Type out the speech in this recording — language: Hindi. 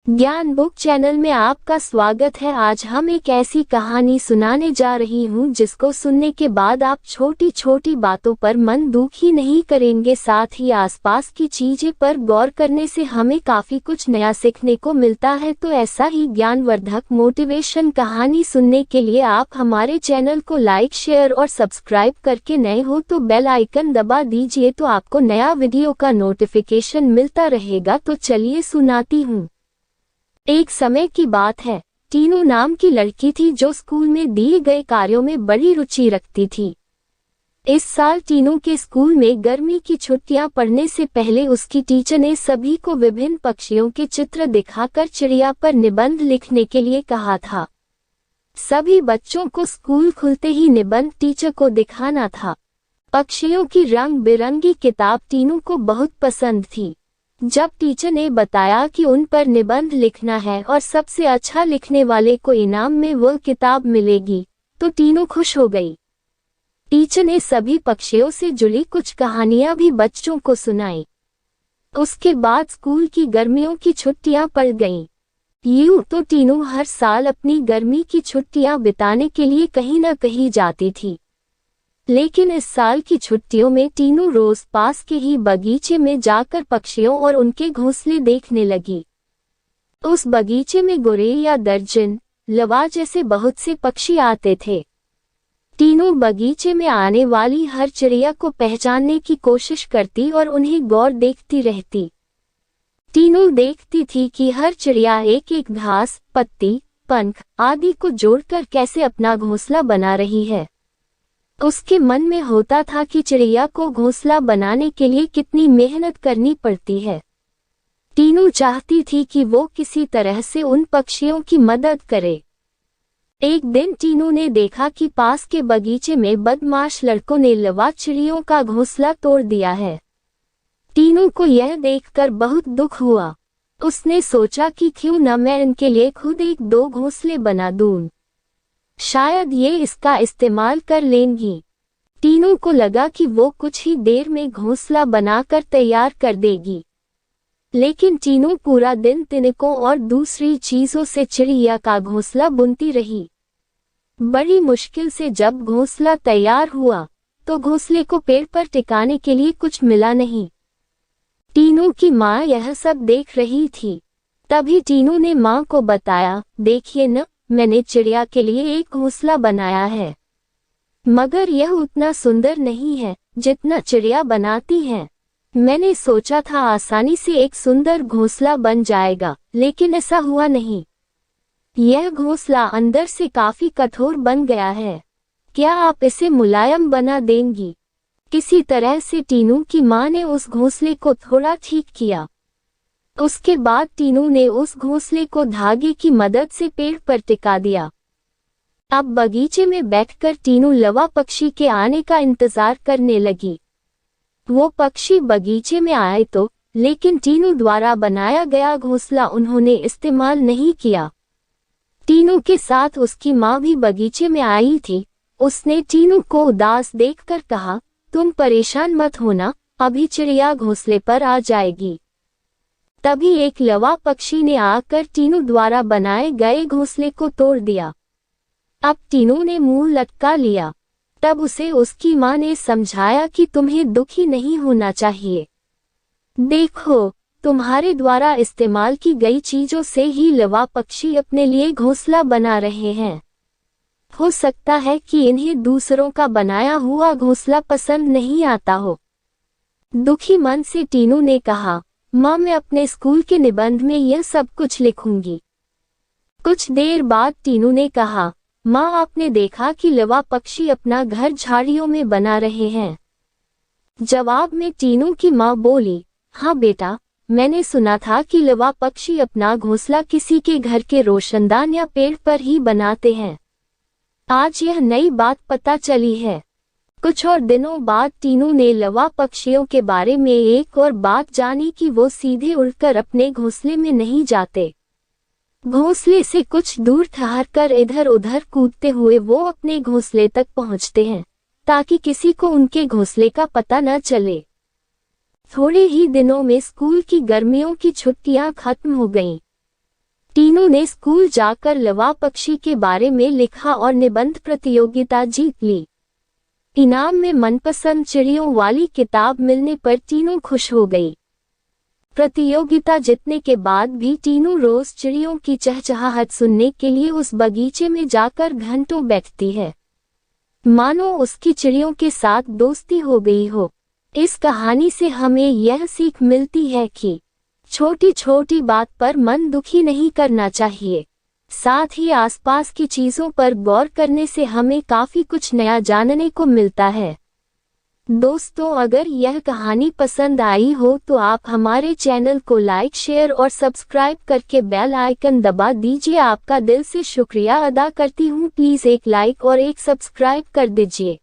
ज्ञान बुक चैनल में आपका स्वागत है। आज हम एक ऐसी कहानी सुनाने जा रही हूँ जिसको सुनने के बाद आप छोटी छोटी बातों पर मन दुखी नहीं करेंगे, साथ ही आसपास की चीजें पर गौर करने से हमें काफी कुछ नया सीखने को मिलता है। तो ऐसा ही ज्ञानवर्धक मोटिवेशन कहानी सुनने के लिए आप हमारे चैनल को लाइक, शेयर और सब्सक्राइब करके नए हो तो बेल आइकन दबा दीजिए, तो आपको नया वीडियो का नोटिफिकेशन मिलता रहेगा। तो चलिए सुनाती हूँ। एक समय की बात है, टीनू नाम की लड़की थी जो स्कूल में दिए गए कार्यों में बड़ी रुचि रखती थी। इस साल टीनू के स्कूल में गर्मी की छुट्टियां पड़ने से पहले उसकी टीचर ने सभी को विभिन्न पक्षियों के चित्र दिखाकर चिड़िया पर निबंध लिखने के लिए कहा था। सभी बच्चों को स्कूल खुलते ही निबंध टीचर को दिखाना था। पक्षियों की रंग बिरंगी किताब टीनू को बहुत पसंद थी। जब टीचर ने बताया कि उन पर निबंध लिखना है और सबसे अच्छा लिखने वाले को इनाम में वो किताब मिलेगी, तो टीनू खुश हो गई। टीचर ने सभी पक्षियों से जुड़ी कुछ कहानियां भी बच्चों को सुनाई। उसके बाद स्कूल की गर्मियों की छुट्टियां पड़ गईं। यूं तो टीनू हर साल अपनी गर्मी की छुट्टियां बिताने के लिए कहीं न कहीं जाती थी, लेकिन इस साल की छुट्टियों में टीनू रोज पास के ही बगीचे में जाकर पक्षियों और उनके घोंसले देखने लगी। उस बगीचे में गोरैया, दर्जन, लवा जैसे बहुत से पक्षी आते थे। टीनू बगीचे में आने वाली हर चिड़िया को पहचानने की कोशिश करती और उन्हें गौर देखती रहती। टीनू देखती थी कि हर चिड़िया एक एक घास, पत्ती, पंख आदि को जोड़कर कैसे अपना घोंसला बना रही है। उसके मन में होता था कि चिड़िया को घोंसला बनाने के लिए कितनी मेहनत करनी पड़ती है। टीनू चाहती थी कि वो किसी तरह से उन पक्षियों की मदद करे। एक दिन टीनू ने देखा कि पास के बगीचे में बदमाश लड़कों ने लवा चिड़ियों का घोंसला तोड़ दिया है। टीनू को यह देखकर बहुत दुख हुआ। उसने सोचा कि क्यों न मैं इनके लिए खुद एक दो घोंसले बना दूं, शायद ये इसका इस्तेमाल कर लेंगी। टीनू को लगा कि वो कुछ ही देर में घोंसला बनाकर तैयार कर देगी, लेकिन टीनू पूरा दिन तिनकों और दूसरी चीजों से चिड़िया का घोंसला बुनती रही। बड़ी मुश्किल से जब घोंसला तैयार हुआ तो घोंसले को पेड़ पर टिकाने के लिए कुछ मिला नहीं। टीनू की माँ यह सब देख रही थी। तभी टीनू ने माँ को बताया, देखिए न, मैंने चिड़िया के लिए एक घोंसला बनाया है, मगर यह उतना सुंदर नहीं है जितना चिड़िया बनाती है। मैंने सोचा था आसानी से एक सुंदर घोंसला बन जाएगा, लेकिन ऐसा हुआ नहीं। यह घोंसला अंदर से काफी कठोर बन गया है। क्या आप इसे मुलायम बना देंगी? किसी तरह से टीनू की माँ ने उस घोंसले को थोड़ा ठीक किया। उसके बाद टीनू ने उस घोंसले को धागे की मदद से पेड़ पर टिका दिया। अब बगीचे में बैठकर टीनू लवा पक्षी के आने का इंतजार करने लगी। वो पक्षी बगीचे में आए तो, लेकिन टीनू द्वारा बनाया गया घोंसला उन्होंने इस्तेमाल नहीं किया। टीनू के साथ उसकी माँ भी बगीचे में आई थी। उसने टीनू को उदास देखकर कहा, तुम परेशान मत होना, अभी चिड़िया घोंसले पर आ जाएगी। तभी एक लवा पक्षी ने आकर टीनू द्वारा बनाए गए घोंसले को तोड़ दिया। अब टीनू ने मुंह लटका लिया। तब उसे उसकी माँ ने समझाया कि तुम्हें दुखी नहीं होना चाहिए। देखो, तुम्हारे द्वारा इस्तेमाल की गई चीजों से ही लवा पक्षी अपने लिए घोंसला बना रहे हैं। हो सकता है कि इन्हें दूसरों का बनाया हुआ घोंसला पसंद नहीं आता हो। दुखी मन से टीनू ने कहा, माँ, मैं अपने स्कूल के निबंध में यह सब कुछ लिखूंगी। कुछ देर बाद टीनू ने कहा, माँ, आपने देखा कि लवा पक्षी अपना घर झाड़ियों में बना रहे हैं? जवाब में टीनू की माँ बोली, हाँ बेटा, मैंने सुना था कि लवा पक्षी अपना घोंसला किसी के घर के रोशनदान या पेड़ पर ही बनाते हैं। आज यह नई बात पता चली है। कुछ और दिनों बाद टीनू ने लवा पक्षियों के बारे में एक और बात जानी कि वो सीधे उड़कर अपने घोंसले में नहीं जाते। घोंसले से कुछ दूर ठहरकर इधर उधर कूदते हुए वो अपने घोंसले तक पहुंचते हैं, ताकि किसी को उनके घोंसले का पता न चले। थोड़े ही दिनों में स्कूल की गर्मियों की छुट्टियां खत्म हो गईं। टीनू ने स्कूल जाकर लवा पक्षी के बारे में लिखा और निबंध प्रतियोगिता जीत ली। इनाम में मनपसंद चिड़ियों वाली किताब मिलने पर टीनू खुश हो गई। प्रतियोगिता जीतने के बाद भी टीनू रोज चिड़ियों की चहचहाहट सुनने के लिए उस बगीचे में जाकर घंटों बैठती है, मानो उसकी चिड़ियों के साथ दोस्ती हो गई हो। इस कहानी से हमें यह सीख मिलती है कि छोटी छोटी बात पर मन दुखी नहीं करना चाहिए। साथ ही आसपास की चीजों पर गौर करने से हमें काफी कुछ नया जानने को मिलता है। दोस्तों, अगर यह कहानी पसंद आई हो तो आप हमारे चैनल को लाइक, शेयर और सब्सक्राइब करके बेल आइकन दबा दीजिए। आपका दिल से शुक्रिया अदा करती हूँ। प्लीज एक लाइक और एक सब्सक्राइब कर दीजिए।